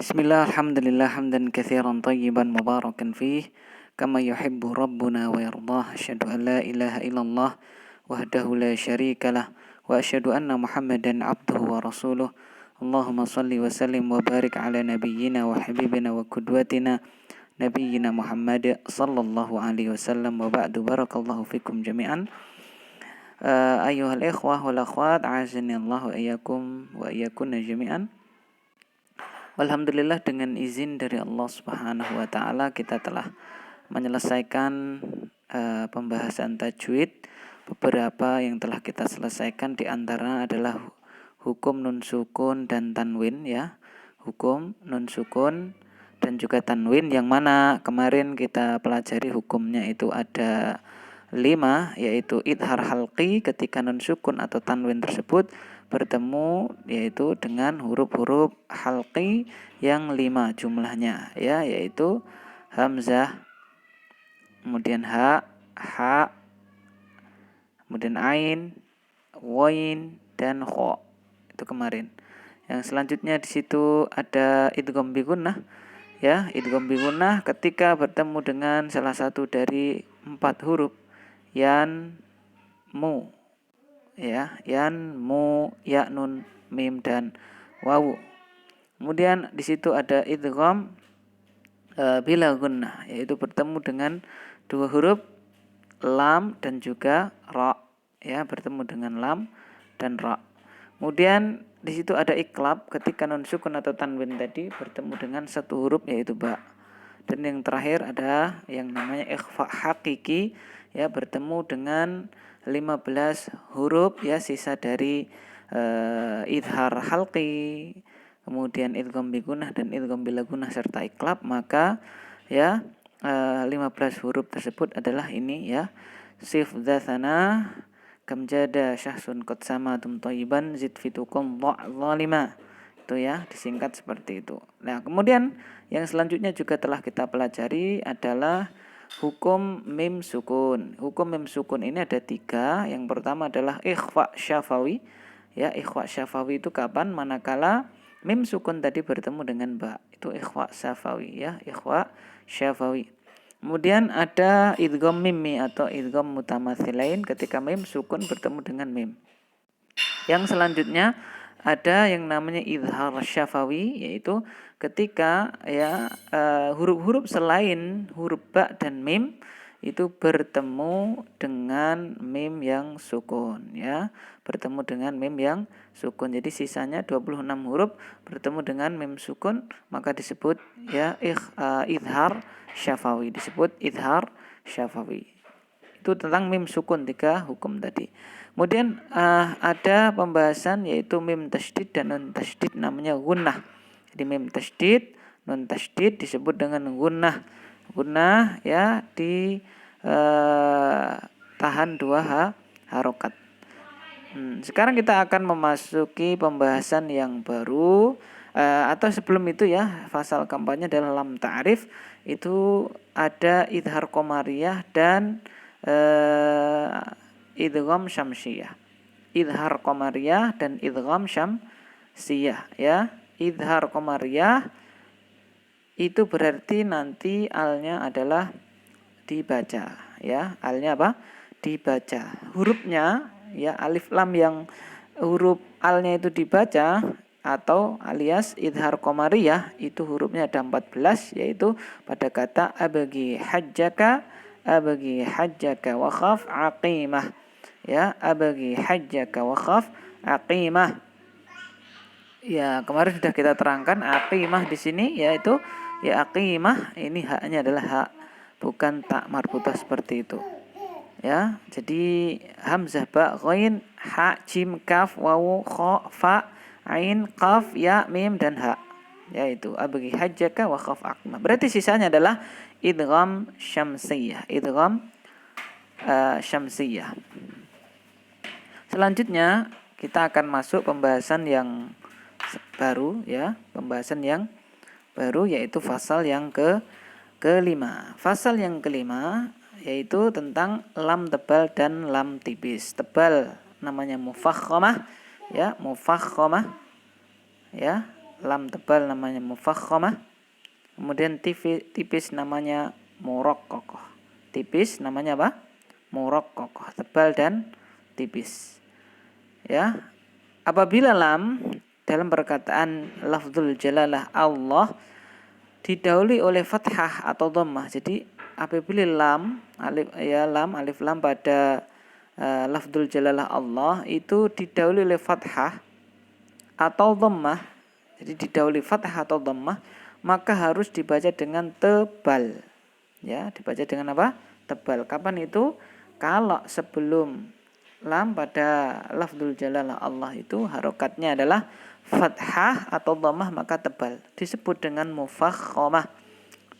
Bismillah, alhamdulillah, hamdan kathiran tayyiban mubarakan fih kama yuhibbu rabbuna wa yardah. Asyhadu an la ilaha illallah wahdahu la syarika lah wa asyhadu anna Muhammadan abduhu wa rasuluh. Allahumma salli wa sallim wa barik ala nabiyyina wa habibina wa qudwatina nabiyyina Muhammad sallallahu alaihi wasallam wa ba'du. Barakallahu fikum jami'an. Ayyuhal ikhwah wal akhwat, a'azzani Allah wa iyyakum wa iyyakunna jami'an. Alhamdulillah, dengan izin dari Allah Subhanahu wa taala kita telah menyelesaikan pembahasan tajwid. Beberapa yang telah kita selesaikan di antara adalah hukum nun sukun dan tanwin ya. Hukum nun sukun dan juga tanwin, yang mana kemarin kita pelajari hukumnya itu ada 5, yaitu idhar halqi ketika nun sukun atau tanwin tersebut bertemu yaitu dengan huruf-huruf halqi yang 5 jumlahnya ya, yaitu hamzah, kemudian ha, kemudian ain, wain, dan kha. Itu kemarin. Yang selanjutnya di situ ada idgham bi gunnah ya, idgham bi gunnah ketika bertemu dengan salah satu dari 4 huruf yan, mu ya, yan, mu, ya, nun, mim, dan wawu. Kemudian di situ ada idgham bila gunnah, yaitu bertemu dengan 2 huruf lam dan juga ra ya, bertemu dengan lam dan ra. Kemudian di situ ada iklab ketika nun sukun atau tanwin tadi bertemu dengan 1 huruf yaitu ba. Dan yang terakhir ada yang namanya ikhfa hakiki ya, bertemu dengan 15 huruf ya, sisa dari idhar halqi, kemudian idgham bi gunnah dan idgham bila gunnah serta iklab. Maka ya 15 huruf tersebut adalah ini ya, sif dzatsana kam jada syahsun qad samatum thayyiban zid fitukum zalima. Itu ya, disingkat seperti itu. Nah, kemudian yang selanjutnya juga telah kita pelajari adalah hukum mim sukun. Hukum mim sukun ini ada 3. Yang pertama adalah ikhfa syafawi. Ya, ikhfa syafawi itu kapan? Manakala mim sukun tadi bertemu dengan ba. Itu ikhfa syafawi ya, ikhfa syafawi. Kemudian ada idgham mimmi atau idgham mutamatsilain ketika mim sukun bertemu dengan mim. Yang selanjutnya ada yang namanya idhar syafawi, yaitu ketika ya huruf-huruf selain huruf ba dan mim itu bertemu dengan mim yang sukun ya, bertemu dengan mim yang sukun. Jadi sisanya 26 huruf bertemu dengan mim sukun, maka disebut ya idhar syafawi, disebut idhar syafawi. Itu tentang mim sukun 3 hukum tadi. Kemudian ada pembahasan yaitu mim tasydid dan nun tasydid namanya gunnah. Jadi mim tasydid, nun tasydid disebut dengan gunnah. Gunnah ya tahan 2 harokat. Sekarang kita akan memasuki pembahasan yang baru, atau sebelum itu ya, fasal keempatnya adalah lam ta'rif. Itu ada idhar qamariyah dan idgham syamsiyah. Idhar qamariyah dan idgham syamsiyah ya. Idhar qamariyah itu berarti nanti alnya adalah dibaca ya. Alnya apa? Dibaca. Hurufnya ya, alif lam yang huruf alnya itu dibaca atau alias idhar qamariyah itu hurufnya ada 14, yaitu pada kata abagi hajjaka wa khaf aqimah ya, abagi hajjaka wa khaf aqimah. Ya, kemarin sudah kita terangkan aqimah di sini yaitu ya aqimah ini haknya adalah hak, bukan tak marbutah seperti itu. Ya, jadi hamzah ba ghain ha jim kaf wawu kha fa ain qaf ya mim dan ha, yaitu abagi hajjaka wa khaf aqimah. Berarti sisanya adalah idgham syamsiyah, idgham syamsiyah. Selanjutnya kita akan masuk pembahasan yang baru ya, pembahasan yang baru yaitu fasal yang kelima. Fasal yang kelima yaitu tentang lam tebal dan lam tipis. Tebal namanya mufakhamah ya, mufakhamah ya. lam tebal namanya mufakhamah, kemudian tipis namanya muraqqaqah. Tipis namanya apa? Muraqqaqah, tebal dan tipis. Ya. Apabila lam dalam perkataan lafzul jalalah Allah didahului oleh fathah atau dhammah. Jadi apabila lam alif lam pada lafzul jalalah Allah itu didahului oleh fathah atau dhammah. Jadi didahului fathah atau dhammah, maka harus dibaca dengan tebal. Ya, dibaca dengan apa? Tebal. Kapan itu? Kalau sebelum lam pada lafzul jalalah Allah itu harokatnya adalah fathah atau dhammah, maka tebal. Disebut dengan mufakhamah.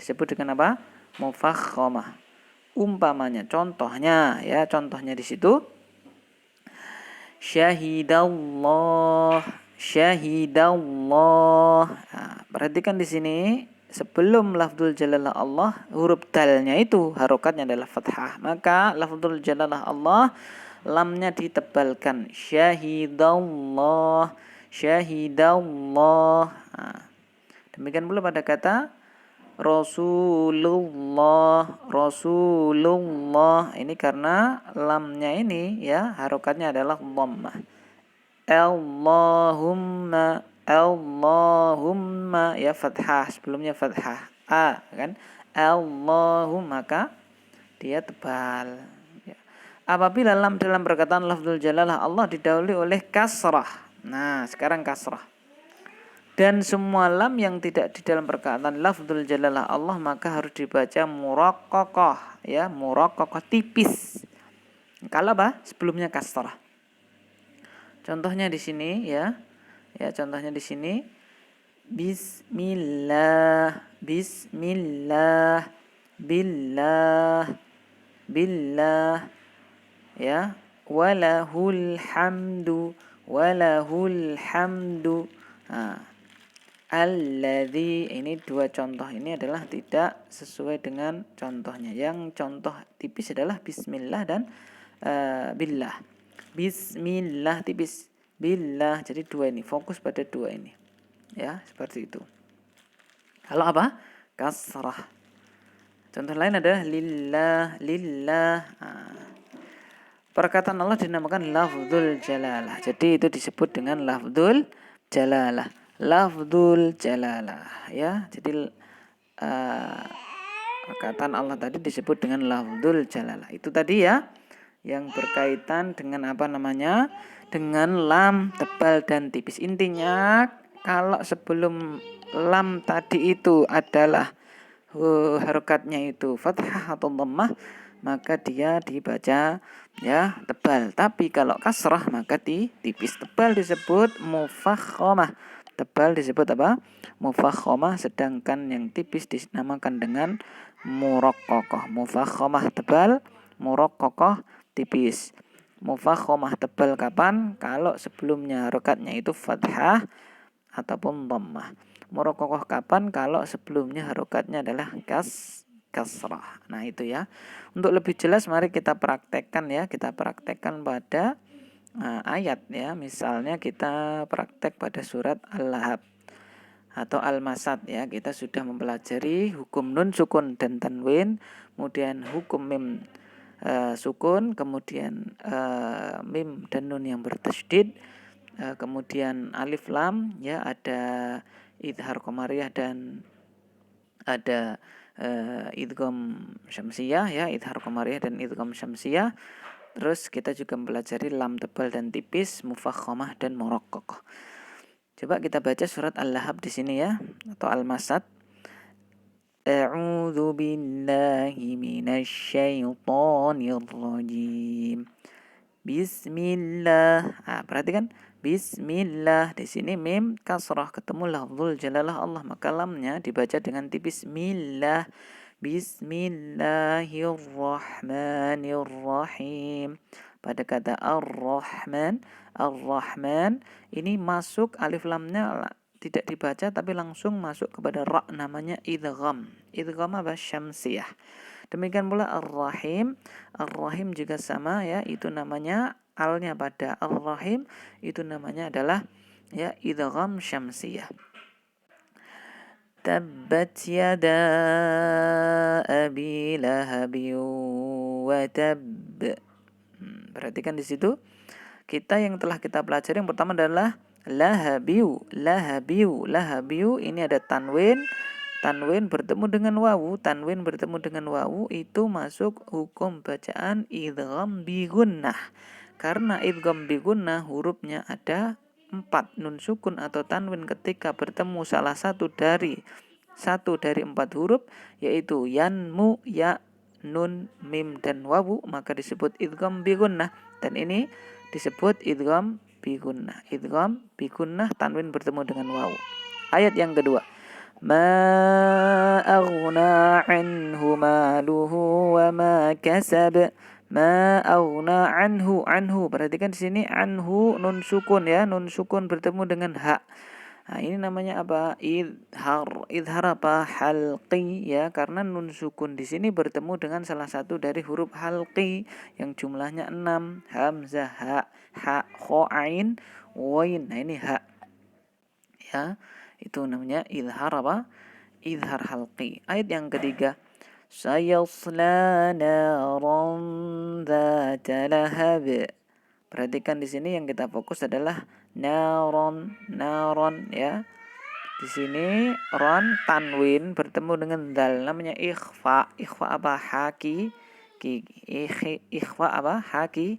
Disebut dengan apa? Mufakhamah. Umpamanya, contohnya contohnya di situ syahidallah. Nah, perhatikan di sini sebelum lafzul jalalah Allah huruf dalnya itu harokatnya adalah fathah, maka lafzul jalalah Allah lamnya ditebalkan. Syahidallah. Nah, demikian pula pada kata Rasulullah. Ini karena lamnya ini harokatnya adalah dhammah. Allahumma fathah, sebelumnya fathah kan. Allahumma, maka dia tebal. Apabila lam dalam perkataan lafzul jalalah Allah didahului oleh kasrah. Nah, sekarang kasrah. Dan semua lam yang tidak di dalam perkataan lafzul jalalah Allah maka harus dibaca muraqqaqah, muraqqaqah, tipis. Kalau apa? Sebelumnya kasrah. Contohnya di sini contohnya di sini bismillah, billah, walahul hamdu. Alladzi, ini dua contoh ini adalah tidak sesuai dengan contohnya. Yang contoh tipis adalah bismillah dan billah. Bismillah tipis, billah, jadi dua ini, fokus pada dua ini. Seperti itu. Kalau apa? Kasrah. Contoh lain adalah lillah. Perkataan Allah dinamakan lafzul jalalah. Jadi itu disebut dengan lafzul jalalah. Jadi perkataan Allah tadi disebut dengan lafzul jalalah. Itu tadi yang berkaitan dengan dengan lam tebal dan tipis. Intinya kalau sebelum lam tadi itu adalah harokatnya itu fathah atau dhammah, maka dia dibaca tebal. Tapi kalau kasrah maka tipis. Tebal disebut mufakhamah. Tebal disebut apa? Mufakhamah, sedangkan yang tipis dinamakan dengan muraqqaqah. Mufakhamah tebal, muraqqaqah tipis. Mufakhamah tebal kapan? Kalau sebelumnya harokatnya itu fathah ataupun dhammah. Muraqqaqah kapan? Kalau sebelumnya harokatnya adalah kasrah. Nah, itu Untuk lebih jelas mari kita praktekkan kita praktekkan pada ayat Misalnya kita praktek pada surat Al-Lahab atau Al-Masad kita sudah mempelajari hukum nun sukun dan tanwin, kemudian hukum mim sukun, kemudian mim dan nun yang bertasydid, kemudian alif lam ada idhar qamariyah dan ada idgham syamsiyah idhar qamariyah dan idgham syamsiyah. Terus kita juga mempelajari lam tebal dan tipis, mufakhamah dan muraqqaqah. Coba kita baca surat Al-Lahab di sini atau Al-Masad. A'udzu billahi minasyaitonir rajim. Bismillah. Perhatikan bismillah, di sini mim kasrah ketemu lafzul jalalah Allah, maka lamnya dibaca dengan tipis millah. Bismillahirrahmanirrahim. Pada kata ar-Rahman ini masuk alif lamnya tidak dibaca tapi langsung masuk kepada ra, namanya idgham. Idgham apa? Syamsiyah. Demikian pula ar-Rahim juga sama itu namanya alnya pada ar-Rahim itu namanya adalah idgham syamsiyah. tabbat yada abi lahabi wa tab. Perhatikan di situ kita yang telah kita pelajari yang pertama adalah lahabiu. Ini ada tanwin bertemu dengan wawu itu masuk hukum bacaan idgham bi gunnah. Karena idgham bi gunnah hurufnya ada 4 nun sukun atau tanwin ketika bertemu salah satu dari 4 huruf yaitu yanmu, ya, nun, mim dan wawu, maka disebut idgham bi gunnah, dan ini disebut idgham bi gunnah. Idgham bi gunnah tanwin bertemu dengan wawu. Ayat yang kedua. Ma aghna anhu maluhu wa ma kasab. Ma aghna anhu. Perhatikan di sini anhu nun sukun ya, nun sukun bertemu dengan ha. Nah, ini namanya apa? Idhar. Idhar apa? Halqi ya, karena nun sukun di sini bertemu dengan salah satu dari huruf halqi yang jumlahnya 6. Hamzah, ha, kha, ain, wain. Nah, ini ha. Ya, itu namanya idhar apa? Idhar halqi. Ayat yang ketiga. Sayasla naran dzata lahab. Perhatikan di sini yang kita fokus adalah naron ya. Di sini ron tanwin bertemu dengan dal, namanya ikhfa. Ikhfa apa? Haki. Ikhfa apa? Haki.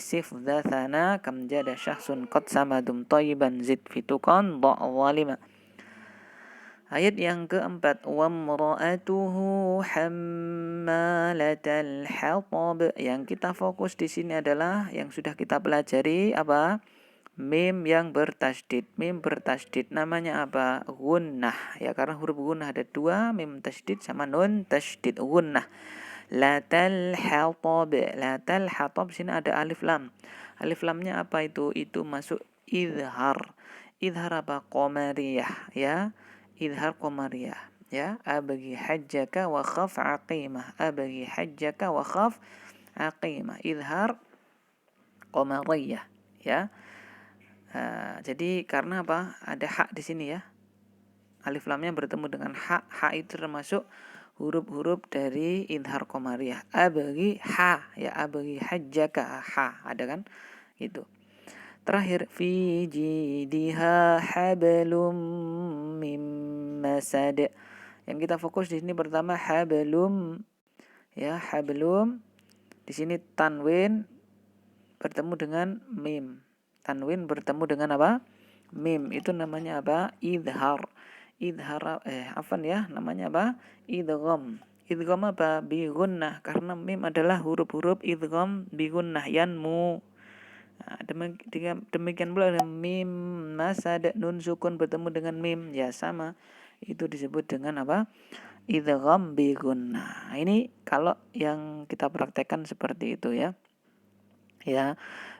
Sif dzathana kam jada syahsun qad samadum thayyiban zid fitukan dha zalima. Ayat yang keempat, wamra'atuhu hammalatal hatab. Yang kita fokus di sini adalah yang sudah kita pelajari apa? Mim yang bertasydid. Mim bertasydid namanya apa? Gunnah. Ya, karena huruf gunnah ada 2, mim tasydid sama nun tasydid, gunnah. Latal hatab. Latal hatab sini ada alif lam. Alif lamnya apa itu? Itu masuk idhar. Idhar apa? Qamariyah ya. Idhar qamariyah ya. Abagi hajjaka wa khaf aqimah. Abagi hajjaka wa khaf aqimah. Idhar qamariyah ya. Jadi karena apa? Ada hak di sini ya. Alif lamnya bertemu dengan hak. Hak itu termasuk huruf-huruf dari idhar qamariyah. Abagi ha ya. Abagi hajjaka ha. Ada kan? Gitu. Terakhir, fi jidiha hablum mim masad. Yang kita fokus di sini pertama hablum ya, hablum. Di sini tanwin bertemu dengan mim. Tanwin bertemu dengan apa? Mim. Itu namanya apa? Idhar. Idhar namanya apa? Idgham. Idgham apa? Bi gunnah, karena mim adalah huruf-huruf idgham bi gunnah, yanmu. Nah, demikian pula mim masad, nun sukun bertemu dengan mim ya, sama, itu disebut dengan apa? Idgham bi gunnah. Ini kalau yang kita praktekkan seperti itu ya.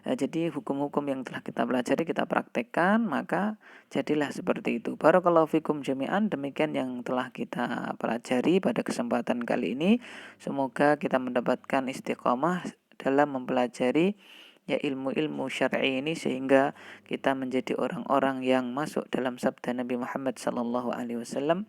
Jadi hukum-hukum yang telah kita pelajari kita praktekkan, maka jadilah seperti itu. Barakallahu fikum jami'an. Demikian yang telah kita pelajari pada kesempatan kali ini. Semoga kita mendapatkan istiqomah dalam mempelajari ya ilmu-ilmu syar'i ini, sehingga kita menjadi orang-orang yang masuk dalam sabda Nabi Muhammad sallallahu alaihi wasallam,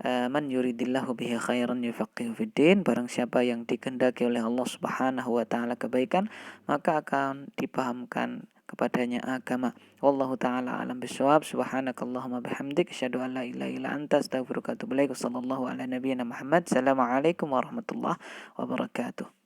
man yuridillahu bihi khairan yufaqihu fiddin. Barang siapa yang dikehendaki oleh Allah Subhanahu wa taala kebaikan, maka akan dipahamkan kepadanya agama. Wallahu taala alam bisawab. Subhanakallahumma bihamdik asyhadu an la ilaha illa anta astaghfiruka wa atubu ilaik. Sallallahu ala nabiyyina Muhammad. Assalamualaikum warahmatullahi wabarakatuh.